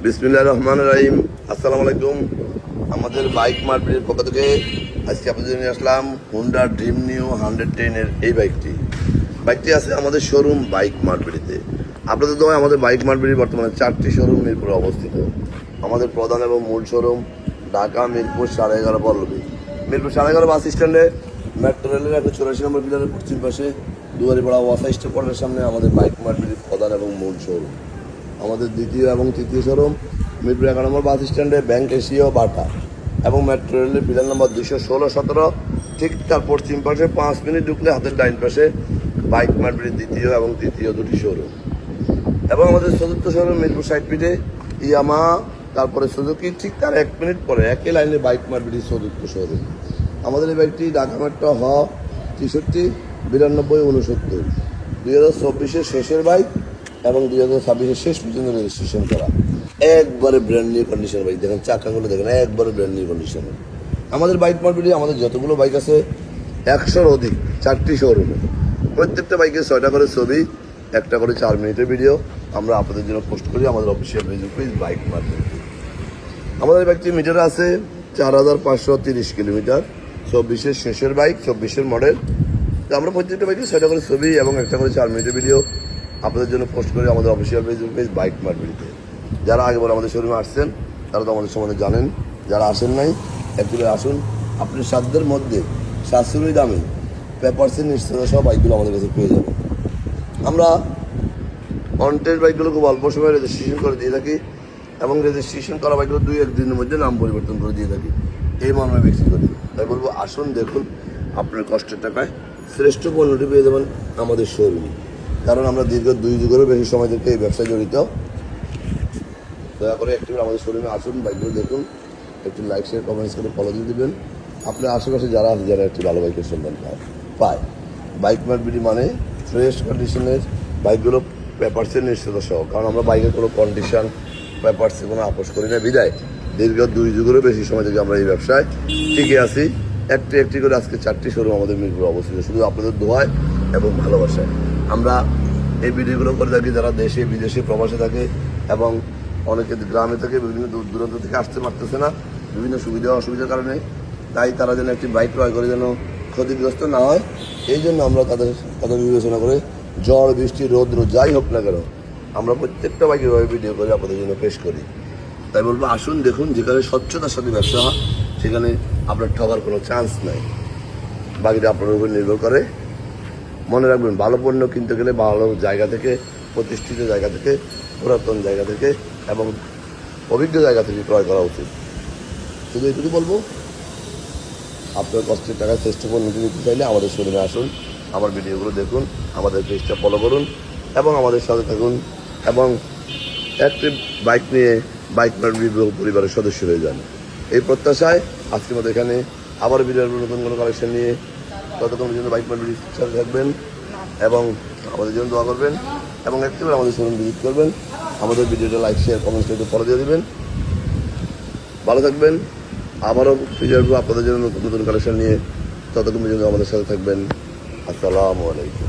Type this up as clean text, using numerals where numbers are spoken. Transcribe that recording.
বিসমিল্লাহির রহমানির রহিম। আসসালামু আলাইকুম। আমাদের বাইক মার্কেটের পক্ষ থেকে আজকে আপনাদের নিয়ে আসলাম হুন্ডা ড্রিম নিউ 110 এর এই বাইকটি আছে আমাদের শোরুম বাইক মার্কেটিতে। আপনাদের দোয়ায় আমাদের বাইক মার্কেটে বর্তমানে 4টি শোরুম মিরপুরে অবস্থিত। আমাদের প্রধান এবং মূল শোরুম ঢাকা মিরপুর 11.5 পল্লবী। মিরপুর 11.5 বাস স্ট্যান্ডে মেট্রো রেলের 184 নম্বর পিলারের পশ্চিম পাশে দুয়ারিপাড়া ওয়াসা স্টেশনের সামনে আমাদের বাইক মার্কেটের প্রধান এবং মূল শোরুম। আমাদের দ্বিতীয় এবং তৃতীয় শোরুম মিরপুর 11 নম্বর বাস স্ট্যান্ডে ব্যাংক এশিয়া বাটা এবং মেট্রো রেলের পিলার নম্বর 216-17 ঠিক তার পশ্চিম পাশে 5 মিনিট ঢুকলে হাতের ডাইন পাশে বাইক মার্কেটের দ্বিতীয় এবং তৃতীয় দুটি শোরুম। এবং আমাদের চতুর্থ শোরুম মিরপুর 60 ফিটে ইয়ামা, তারপরে সুজুকি, ঠিক তার 1 মিনিট পরে একই লাইনে বাইক মার্কেটের চতুর্থ শোরুম। আমাদের এই বাইকটি ঢাকা মেট্রো 63-92-69 2024-এর শেষের বাইক এবং 2026-এর শেষ পর্যন্ত রেজিস্ট্রেশন করা, একবারে ব্র্যান্ড নিউ কন্ডিশনের বাইক। দেখেন চাকাগুলো দেখেন, একবারে ব্র্যান্ড নিউ কন্ডিশনের। আমাদের বাইক মার্কেটে আমাদের যতগুলো বাইক আছে 100-র অধিক, 4টি শোরুমে। প্রত্যেকটা বাইকের 6টা করে ছবি, একটা করে 4 মিনিটের ভিডিও আমরা আপনাদের জন্য পোস্ট করি আমাদের official Facebook page bike market. আমাদের বাইকটি মিটারে আছে 4530 কিলোমিটার, 24-এর শেষের বাইক, 24-এর মডেল। তো আমরা প্রত্যেকটা বাইকে 6টা করে ছবি এবং একটা করে 4 মিনিটের ভিডিও আপনাদের জন্য পোস্ট করি আমাদের অফিসিয়াল ফেসবুক পেজ বাইক মার্কেটে। যারা আগে বলে আমাদের শোরুমে আসছেন তারা তো আমাদের সম্বন্ধে জানেন, যারা আসেন নাই একটু আসুন। আপনি সাধ্যের মধ্যে সাশ্রয়ী দামে পেপারসের নিশ্চয়তা সব বাইকগুলো আমাদের কাছে পেয়ে যাবেন। আমরা অনটেস্ট বাইকগুলো খুব অল্প সময়ে রেজিস্ট্রেশন করে দিয়ে থাকি এবং রেজিস্ট্রেশন করা বাইকগুলো 2-1 দিনের মধ্যে নাম পরিবর্তন করে দিয়ে থাকি, এই মর্মে বিক্রি করি। তাই বলবো আসুন, দেখুন, আপনার কষ্টের টাকায় শ্রেষ্ঠ পণ্যটি পেয়ে যাবেন আমাদের শোরুমে। কারণ আমরা দীর্ঘ 2 যুগেরও বেশি সময় থেকে এই ব্যবসায় জড়িত। দয়া করে একটু আমাদের শোরুমে আসুন, বাইকগুলো দেখুন, একটু লাইক শেয়ার কমেন্টস করে ফলো দিয়ে দেবেন। আপনার আশেপাশে যারা আছে যারা একটু ভালো বাইকের সন্ধান পায়। বাইক মার্কেট মানে ফ্রেশ কন্ডিশনের বাইকগুলো পেপারসের নিশ্চয়তা সহ। কারণ আমরা বাইকের কোনো কন্ডিশন পেপারসে কোনো আপোষ করি না বিদায় দীর্ঘ 2 যুগেরও বেশি সময় থেকে আমরা এই ব্যবসায় টিকে আছি। একটি করে আজকে 4টি শোরুম আমাদের মিরপুরে অবস্থিত, শুধু আপনাদের দোয়ায় এবং ভালোবাসায়। আমরা এই ভিডিওগুলো করে থাকি যারা দেশে বিদেশে প্রবাসে থাকে এবং অনেকে গ্রামে থেকে বিভিন্ন দূর দূরান্ত থেকে আসতে পারতেছে না বিভিন্ন সুবিধা অসুবিধার কারণে। তাই তারা যেন একটি বাইক ক্রয় করে যেন ক্ষতিগ্রস্ত না হয়, এই জন্য আমরা তাদের কথা বিবেচনা করে ঝড় বৃষ্টি রৌদ্র যাই হোক না কেন আমরা প্রত্যেকটা বাইকের ভিডিও করে আপনাদের জন্য পেশ করি। তাই বলবো আসুন, দেখুন, যেখানে স্বচ্ছতার সাথে ব্যবসা হয় সেখানে আপনার ঠকার কোনো চান্স নাই। বাকিটা আপনার উপর নির্ভর করে। মনে রাখবেন, ভালো পণ্য কিনতে গেলে ভালো জায়গা থেকে, প্রতিষ্ঠিত জায়গা থেকে, পুরাতন জায়গা থেকে এবং অভিজ্ঞ জায়গা থেকে ক্রয় করা উচিত। শুধু এটুকু বলবো, আপনার কষ্টের টাকায় শ্রেষ্ঠ পণ্যটি নিতে চাইলে আমাদের শোরুমে আসুন, আমার ভিডিওগুলো দেখুন, আমাদের পেজটা ফলো করুন এবং আমাদের সাথে থাকুন এবং একটি বাইক নিয়ে বাইক মার্কেট পরিবারের সদস্য হয়ে যান। এই প্রত্যাশায় আজকের মতো এখানে আবার ভিডিওর নতুন কোনো কালেকশন নিয়ে ততক্ষণের জন্য বাইক মার্কেটের সাথে থাকবেন এবং আমাদের জন্য দোয়া করবেন এবং একটিবার আমাদের শোরুম ভিজিট করবেন। আমাদের ভিডিওটা লাইক শেয়ার কমেন্টস করে ফলো দিয়ে দেবেন। ভালো থাকবেন। আবারও ফিরে আসবো আপনাদের জন্য নতুন নতুন কালেকশন নিয়ে, ততক্ষণ পর্যন্ত আমাদের সাথে থাকবেন। আসসালামু আলাইকুম।